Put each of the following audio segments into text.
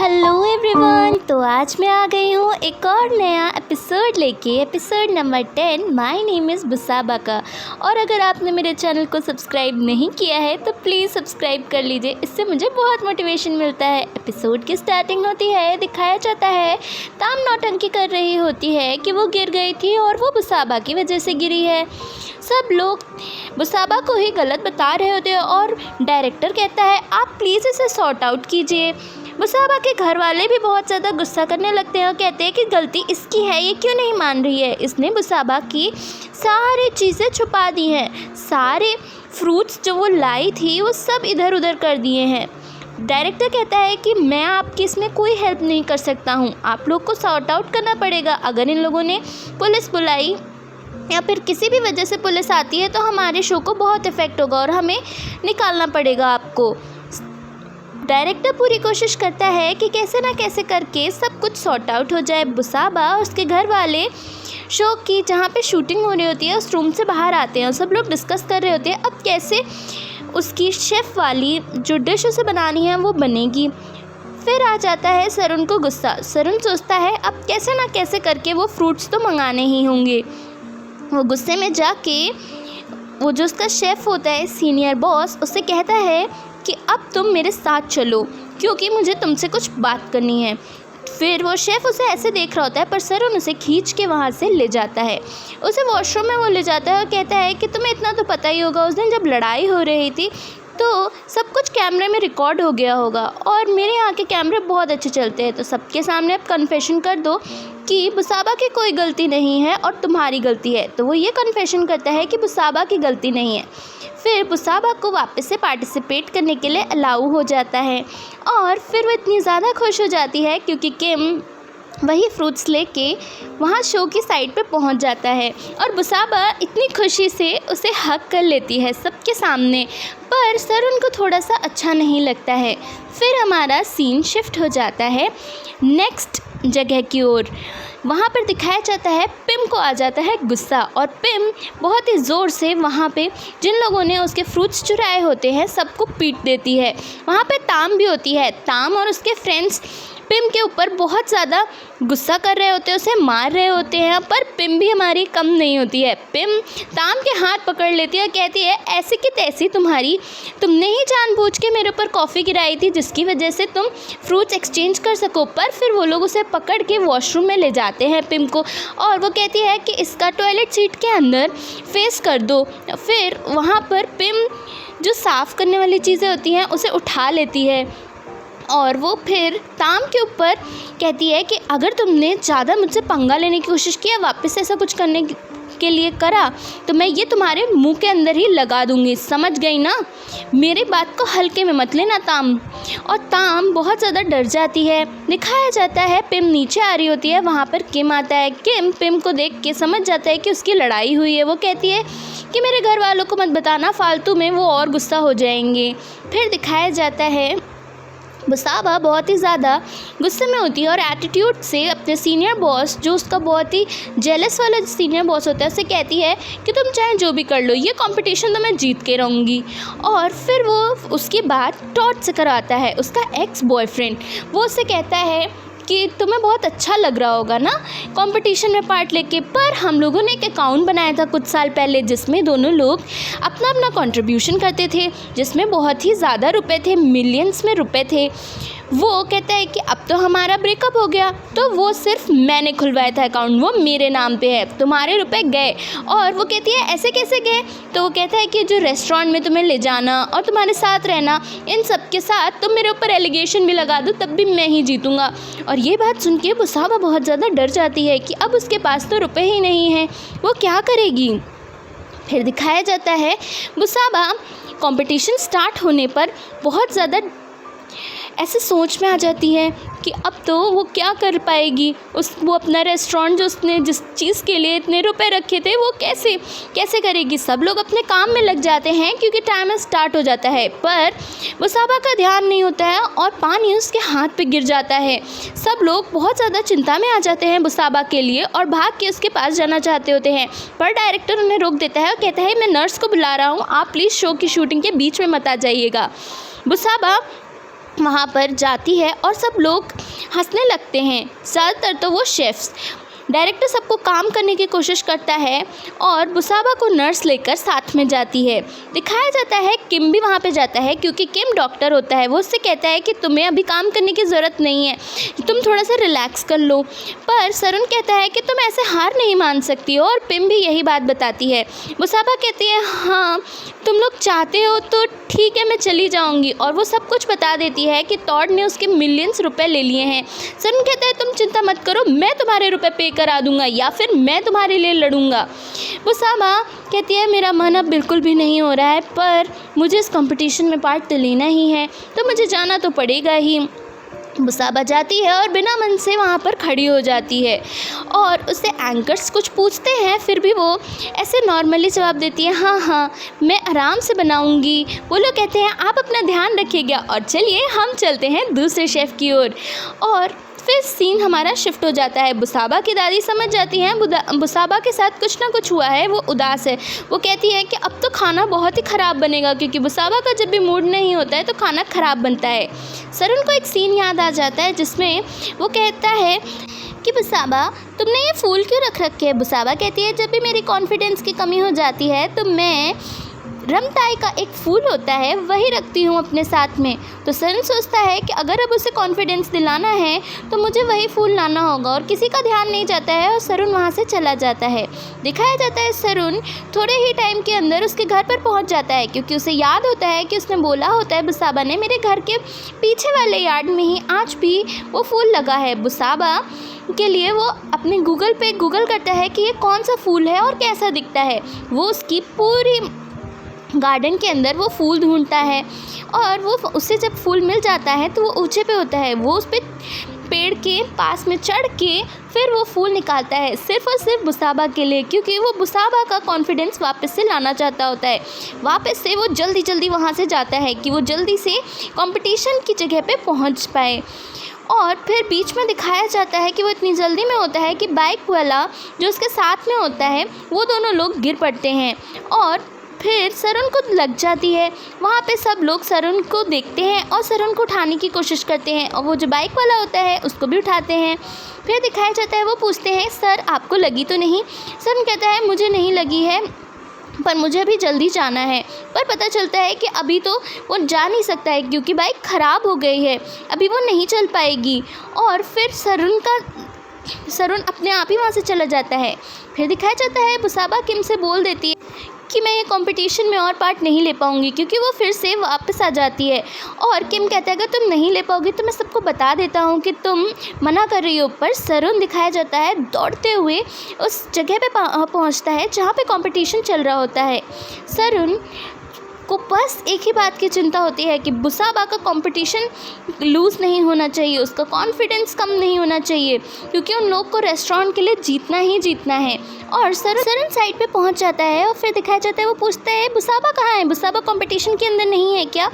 Hello everyone, तो आज मैं आ गई हूँ एक और नया एपिसोड लेके, episode number 10। My name is Busaba का। और अगर आपने मेरे चैनल को सब्सक्राइब नहीं किया है तो प्लीज़ सब्सक्राइब कर लीजिए, इससे मुझे बहुत मोटिवेशन मिलता है। एपिसोड की स्टार्टिंग होती है, दिखाया जाता है ताम नौटंकी कर रही होती है कि वो गिर गई थी और वो बुसाबा की वजह से गिरी है। सब लोग बुसाबा को ही गलत बता रहे होते हैं और डायरेक्टर कहता है आप प्लीज़ इसे सॉर्ट आउट कीजिए। बुसाबा के घर वाले भी बहुत ज़्यादा गुस्सा करने लगते हैं और कहते हैं कि गलती इसकी है, ये क्यों नहीं मान रही है, इसने बुसाबा की सारी चीज़ें छुपा दी हैं, सारे फ्रूट्स जो वो लाई थी वो सब इधर उधर कर दिए हैं। डायरेक्टर कहता है कि मैं आपकी इसमें कोई हेल्प नहीं कर सकता हूँ, आप लोग को सॉर्ट आउट करना पड़ेगा। अगर इन लोगों ने पुलिस बुलाई या फिर किसी भी वजह से पुलिस आती है तो हमारे शो को बहुत इफ़ेक्ट होगा और हमें निकालना पड़ेगा आपको। डायरेक्टर पूरी कोशिश करता है कि कैसे ना कैसे करके सब कुछ सॉर्ट आउट हो जाए। बुसाबा और उसके घर वाले शो की जहाँ पे शूटिंग हो रही होती है उस रूम से बाहर आते हैं और सब लोग डिस्कस कर रहे होते हैं अब कैसे उसकी शेफ़ वाली जो डिश उसे बनानी है वो बनेगी। फिर आ जाता है सरुण को गुस्सा। सरुण सोचता है अब कैसे ना कैसे करके वो फ्रूट्स तो मंगाने ही होंगे। वो गुस्से में जाके वो जो उसका शेफ़ होता है सीनियर बॉस उससे कहता है कि अब तुम मेरे साथ चलो क्योंकि मुझे तुमसे कुछ बात करनी है। फिर वो शेफ़ उसे ऐसे देख रहा होता है पर सरुण उसे खींच के वहाँ से ले जाता है, उसे वॉशरूम में वो ले जाता है और कहता है कि तुम्हें इतना तो पता ही होगा उस दिन जब लड़ाई हो रही थी तो सब कुछ कैमरे में रिकॉर्ड हो गया होगा और मेरे यहाँ के कैमरे बहुत अच्छे चलते हैं, तो सबके सामने अब कन्फेशन कर दो कि बुसाबा की कोई गलती नहीं है और तुम्हारी गलती है। तो वो ये कन्फेशन करता है कि बुसाबा की गलती नहीं है। फिर बुसाबा को वापस से पार्टिसिपेट करने के लिए अलाउ हो जाता है और फिर वो इतनी ज़्यादा खुश हो जाती है क्योंकि किम वही फ्रूट्स लेके वहाँ शो की साइड पे पहुँच जाता है और बुसाबा इतनी खुशी से उसे हग कर लेती है सबके सामने। पर सरुण को थोड़ा सा अच्छा नहीं लगता है। फिर हमारा सीन शिफ्ट हो जाता है नेक्स्ट जगह की ओर। वहाँ पर दिखाया जाता है पिम को आ जाता है गुस्सा और पिम बहुत ही ज़ोर से वहाँ पे जिन लोगों ने उसके फ्रूट्स चुराए होते हैं सबको पीट देती है। वहाँ पे ताम भी होती है। ताम और उसके फ्रेंड्स पिम के ऊपर बहुत ज़्यादा गुस्सा कर रहे होते हैं, उसे मार रहे होते हैं, पर पिम भी हमारी कम नहीं होती है। पिम ताम के हाथ पकड़ लेती है और कहती है ऐसी की तैसी तुमने ही जानबूझ के मेरे ऊपर कॉफ़ी गिराई थी जिसकी वजह से तुम फ्रूट्स एक्सचेंज कर सको। पर फिर वो लोग उसे पकड़ के वॉशरूम में ले जाते हैं पिम को और वो कहती है कि इसका टॉयलेट सीट के अंदर फेस कर दो। फिर वहाँ पर पिम जो साफ़ करने वाली चीज़ें होती हैं उसे उठा लेती है और वो फिर ताम के ऊपर कहती है कि अगर तुमने ज़्यादा मुझसे पंगा लेने की कोशिश किया, वापस ऐसा कुछ करने के लिए करा तो मैं ये तुम्हारे मुंह के अंदर ही लगा दूंगी, समझ गई ना? मेरी बात को हल्के में मत लेना ताम। और ताम बहुत ज़्यादा डर जाती है। दिखाया जाता है पिम नीचे आ रही होती है, वहाँ पर किम आता है। किम पिम को देख के समझ जाता है कि उसकी लड़ाई हुई है। वो कहती है कि मेरे घर वालों को मत बताना, फालतू में वो और गुस्सा हो जाएंगे। फिर दिखाया जाता है बुसाबा बहुत ही ज़्यादा गुस्से में होती है और एटीट्यूड से अपने सीनियर बॉस जो उसका बहुत ही जेलस वाला सीनियर बॉस होता है उसे कहती है कि तुम चाहे जो भी कर लो, ये कंपटीशन तो मैं जीत के रहूँगी। और फिर वो उसकी बात टॉड से कराता है, उसका एक्स बॉयफ्रेंड। वो उसे कहता है कि तुम्हें बहुत अच्छा लग रहा होगा ना कंपटीशन में पार्ट लेके, पर हम लोगों ने एक अकाउंट बनाया था कुछ साल पहले जिसमें दोनों लोग अपना अपना कंट्रीब्यूशन करते थे, जिसमें बहुत ही ज़्यादा रुपए थे, मिलियंस में रुपए थे। वो कहता है कि अब तो हमारा ब्रेकअप हो गया, तो वो सिर्फ मैंने खुलवाया था अकाउंट, वो मेरे नाम पे है, तुम्हारे रुपए गए। और वो कहती है ऐसे कैसे गए? तो वो कहता है कि जो रेस्टोरेंट में तुम्हें ले जाना और तुम्हारे साथ रहना, इन सब के साथ तुम मेरे ऊपर एलिगेशन भी लगा दो तब भी मैं ही जीतूँगा। और ये बात सुन के बुसाबा बहुत ज़्यादा डर जाती है कि अब उसके पास तो रुपए ही नहीं हैं, वो क्या करेगी। फिर दिखाया जाता है बुसाबा कंपटीशन स्टार्ट होने पर बहुत ज़्यादा ऐसे सोच में आ जाती है कि अब तो वो क्या कर पाएगी। वो अपना रेस्टोरेंट जो उसने जिस चीज़ के लिए इतने रुपए रखे थे वो कैसे करेगी। सब लोग अपने काम में लग जाते हैं क्योंकि टाइम स्टार्ट हो जाता है, पर बुसाबा का ध्यान नहीं होता है और पानी उसके हाथ पे गिर जाता है। सब लोग बहुत ज़्यादा चिंता में आ जाते हैं बुसाबा के लिए और भाग के उसके पास जाना चाहते होते हैं, पर डायरेक्टर उन्हें रोक देता है और कहता है मैं नर्स को बुला रहा हूँ, आप प्लीज़ शो की शूटिंग के बीच में मत आ जाइएगा। बुसाबा वहाँ पर जाती है और सब लोग हंसने लगते हैं, ज़्यादातर तो वो शेफ्स। डायरेक्टर सबको काम करने की कोशिश करता है और बुसाबा को नर्स लेकर साथ में जाती है। दिखाया जाता है किम भी वहाँ पे जाता है, क्योंकि किम डॉक्टर होता है। वो उससे कहता है कि तुम्हें अभी काम करने की ज़रूरत नहीं है, तुम थोड़ा सा रिलैक्स कर लो। पर सरुन कहता है कि तुम ऐसे हार नहीं मान सकती हो, और पिम भी यही बात बताती है। बुसाबा कहती है हाँ तुम लोग चाहते हो तो ठीक है, मैं चली जाऊंगी, और वो सब कुछ बता देती है कि टॉड ने उसके मिलियंस रुपए ले लिए हैं। सरुन कहता है तुम चिंता मत करो, मैं तुम्हारे रुपए पे करा दूंगा, या फिर मैं तुम्हारे लिए लड़ूंगा। बुसाबा कहती है मेरा मन अब बिल्कुल भी नहीं हो रहा है, पर मुझे इस कंपटीशन में पार्ट तो लेना ही है, तो मुझे जाना तो पड़ेगा ही। बुसाबा जाती है और बिना मन से वहाँ पर खड़ी हो जाती है, और उससे एंकर्स कुछ पूछते हैं, फिर भी वो ऐसे नॉर्मली जवाब देती है हाँ हाँ मैं आराम से बनाऊँगी। वो लोग कहते हैं आप अपना ध्यान रखिएगा, और चलिए हम चलते हैं दूसरे शेफ़ की ओर। और फिर सीन हमारा शिफ्ट हो जाता है। बुसाबा की दादी समझ जाती हैं बुसाबा के साथ कुछ ना कुछ हुआ है, वो उदास है। वो कहती है कि अब तो खाना बहुत ही ख़राब बनेगा, क्योंकि बुसाबा का जब भी मूड नहीं होता है तो खाना ख़राब बनता है। सरुन को एक सीन याद आ जाता है जिसमें वो कहता है कि बुसाबा तुमने ये फूल क्यों रख रखे है। बुसाबा कहती है जब भी मेरी कॉन्फिडेंस की कमी हो जाती है तो मैं रमताई का एक फूल होता है वही रखती हूँ अपने साथ में। तो सरुन सोचता है कि अगर अब उसे कॉन्फिडेंस दिलाना है तो मुझे वही फूल लाना होगा, और किसी का ध्यान नहीं जाता है और सरुन वहाँ से चला जाता है। दिखाया जाता है सरुन थोड़े ही टाइम के अंदर उसके घर पर पहुँच जाता है, क्योंकि उसे याद होता है कि उसने बोला होता है बुसाबा ने मेरे घर के पीछे वाले यार्ड में ही आज भी वो फूल लगा है। बुसाबा के लिए वो अपने गूगल पे गूगल करता है कि ये कौन सा फूल है और कैसा दिखता है। वो उसकी पूरी गार्डन के अंदर वो फूल ढूंढता है, और वो उसे जब फूल मिल जाता है तो वो ऊंचे पे होता है। वो उस पे पेड़ के पास में चढ़ के फिर वो फूल निकालता है, सिर्फ़ और सिर्फ बुसाबा के लिए, क्योंकि वो बुसाबा का कॉन्फिडेंस वापस से लाना चाहता होता है। वापस से वो जल्दी जल्दी वहाँ से जाता है कि वो जल्दी से कंपटीशन की जगह पे पहुँच पाए। और फिर बीच में दिखाया जाता है कि वो इतनी जल्दी में होता है कि बाइक वाला जो उसके साथ में होता है वो दोनों लोग गिर पड़ते हैं, और फिर सरुन को लग जाती है। वहाँ पे सब लोग सरुन को देखते हैं और सरुन को उठाने की कोशिश करते हैं, और वो जो बाइक वाला होता है उसको भी उठाते हैं। फिर दिखाया जाता है वो पूछते हैं सर आपको लगी तो नहीं। सरुन कहता है मुझे नहीं लगी है, पर मुझे अभी जल्दी जाना है। पर पता चलता है कि अभी तो वो जा नहीं सकता है, क्योंकि बाइक ख़राब हो गई है, अभी वो नहीं चल पाएगी। और फिर सरुन अपने आप ही वहाँ से चला जाता है। फिर दिखाया जाता है बुसाबा किम से बोल देती है कि मैं ये कंपटीशन में और पार्ट नहीं ले पाऊँगी, क्योंकि वो फिर से वापस आ जाती है। और किम कहता है अगर तुम नहीं ले पाओगी तो मैं सबको बता देता हूँ कि तुम मना कर रही हो। पर सरुन दिखाया जाता है दौड़ते हुए उस जगह पे पहुँचता है जहाँ पे कंपटीशन चल रहा होता है। सरुन को बस एक ही बात की चिंता होती है कि बुसाबा का कंपटीशन लूज़ नहीं होना चाहिए, उसका कॉन्फिडेंस कम नहीं होना चाहिए, क्योंकि उन लोग को रेस्टोरेंट के लिए जीतना ही जीतना है। और सरुन साइड पे पहुंच जाता है, और फिर दिखाया जाता है वो पूछता है बुसाबा कहाँ है, बुसाबा कंपटीशन के अंदर नहीं है क्या।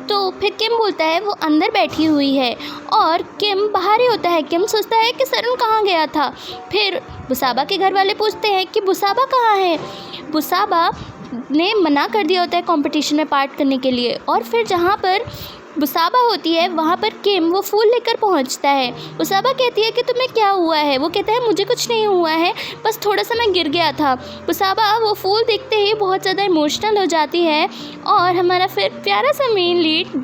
तो फिर किम बोलता है वो अंदर बैठी हुई है, और किम बाहर ही होता है। किम सोचता है कि सरुन कहाँ गया था। फिर बुसाबा के घर वाले पूछते हैं कि बुसाबा कहाँ है। बुसाबा ने मना कर दिया होता है कंपटीशन में पार्ट करने के लिए। और फिर जहाँ पर बुसाबा होती है वहाँ पर किम वो फूल लेकर पहुँचता है। बुसाबा कहती है कि तुम्हें क्या हुआ है। वो कहता है मुझे कुछ नहीं हुआ है, बस थोड़ा सा मैं गिर गया था। बुसाबा वो फूल देखते ही बहुत ज़्यादा इमोशनल हो जाती है, और हमारा फिर प्यारा सा मेन लीड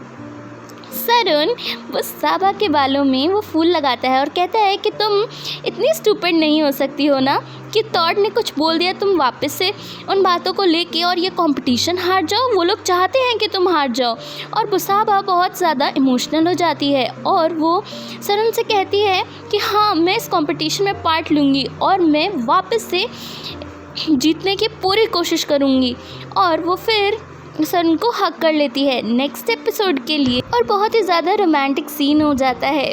सरुन बुसाबा के बालों में वो फूल लगाता है और कहता है कि तुम इतनी स्टूपिड नहीं हो सकती हो ना कि टॉड ने कुछ बोल दिया तुम वापस से उन बातों को लेके और ये कंपटीशन हार जाओ। वो लोग चाहते हैं कि तुम हार जाओ। और बुसाबा बहुत ज़्यादा इमोशनल हो जाती है, और वो सरुन से कहती है कि हाँ मैं इस कंपटीशन में पार्ट लूँगी और मैं वापस से जीतने की पूरी कोशिश करूँगी। और वो फिर सरुन को हक कर लेती है नेक्स्ट एपिसोड के लिए, और बहुत ही ज़्यादा रोमांटिक सीन हो जाता है।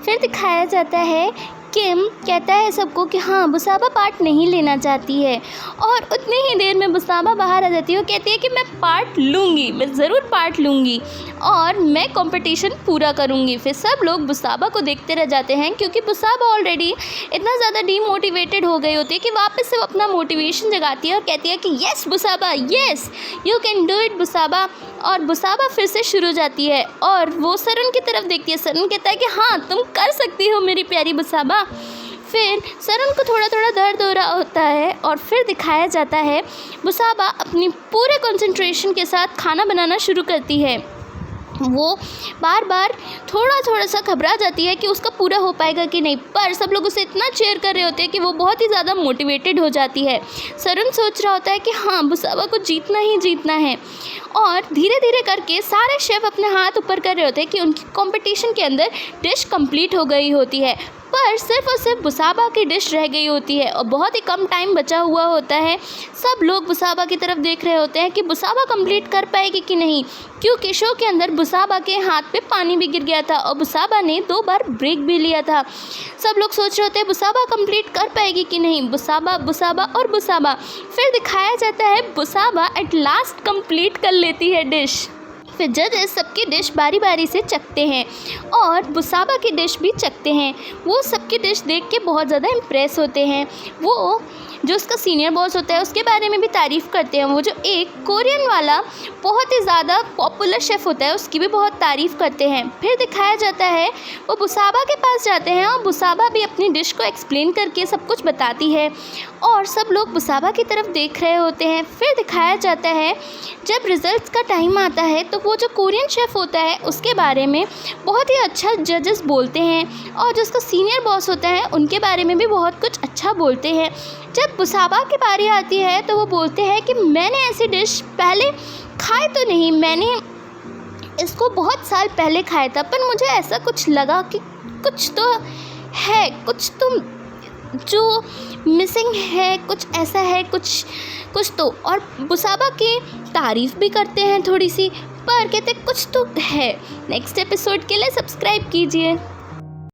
फिर दिखाया जाता है किम कहता है सबको कि हाँ बुसाबा पार्ट नहीं लेना चाहती है, और उतनी ही देर में बुसाबा बाहर आ जाती है। वो कहती है कि मैं पार्ट लूँगी, मैं ज़रूर पार्ट लूँगी और मैं कंपटीशन पूरा करूँगी। फिर सब लोग बुसाबा को देखते रह जाते हैं, क्योंकि बुसाबा ऑलरेडी इतना ज़्यादा डीमोटिवेटेड हो गई होती है कि वापस से वो अपना मोटिवेशन जगाती है और कहती है कि yes Busaba, yes you can do it Busaba. और बुसाबा फिर से शुरू हो जाती है और वो सरुण की तरफ देखती है। सरुण कहता है कि हाँ तुम कर सकती हो मेरी प्यारी बुसाबा। फिर सरुण को थोड़ा थोड़ा दर्द हो रहा होता है और फिर दिखाया जाता है बुसाबा अपनी पूरे कंसंट्रेशन के साथ खाना बनाना शुरू करती है। वो बार बार थोड़ा थोड़ा सा घबरा जाती है कि उसका पूरा हो पाएगा कि नहीं, पर सब लोग उसे इतना चीयर कर रहे होते हैं कि वो बहुत ही ज़्यादा मोटिवेटेड हो जाती है। सरुण सोच रहा होता है कि हाँ बुसाबा को जीतना ही जीतना है और धीरे धीरे करके सारे शेफ अपने हाथ ऊपर कर रहे होते हैं कि उनकी कंपटीशन के अंदर डिश कंप्लीट हो गई होती है, पर सिर्फ और सिर्फ बुसाबा की डिश रह गई होती है और बहुत ही कम टाइम बचा हुआ होता है। सब लोग बुसाबा की तरफ देख रहे होते हैं कि बुसाबा कंप्लीट कर पाएगी कि नहीं, क्योंकि शो के अंदर बुसाबा के हाथ पे पानी भी गिर गया था और बुसाबा ने 2 बार ब्रेक भी लिया था। सब लोग सोच रहे होते हैं बुसाबा कंप्लीट कर पाएगी कि नहीं, बुसाबा बुसाबा और बुसाबा। फिर दिखाया जाता है बुसाबा एट लास्ट कंप्लीट कर लेती है डिश। फिर जजेस सबकी डिश बारी बारी से चखते हैं और बुसाबा की डिश भी चखते हैं। वो सबकी डिश देख के बहुत ज़्यादा इम्प्रेस होते हैं। वो जो उसका सीनियर बॉस होता है उसके बारे में भी तारीफ़ करते हैं। वो जो एक कोरियन वाला बहुत ही ज़्यादा पॉपुलर शेफ़ होता है उसकी भी बहुत तारीफ़ करते हैं। फिर दिखाया जाता है वो बुसाबा के पास जाते हैं और बुसाबा भी अपनी डिश को एक्सप्लेन करके सब कुछ बताती है और सब लोग बुसाबा की तरफ देख रहे होते हैं। फिर दिखाया जाता है जब रिज़ल्ट्स का टाइम आता है तो वो जो कोरियन शेफ़ होता है उसके बारे में बहुत ही अच्छा जजेस बोलते हैं और जो उसका सीनियर बॉस होता है उनके बारे में भी बहुत कुछ अच्छा बोलते हैं। जब बुसाबा की बारी आती है तो वो बोलते हैं कि मैंने ऐसी डिश पहले खाई तो नहीं, मैंने इसको बहुत साल पहले खाया था, पर मुझे ऐसा कुछ लगा कि कुछ तो है, कुछ तो जो मिसिंग है, कुछ ऐसा है, कुछ तो। और बुसाबा की तारीफ़ भी करते हैं थोड़ी सी, पर कहते कुछ तो है। नेक्स्ट एपिसोड के लिए सब्सक्राइब कीजिए।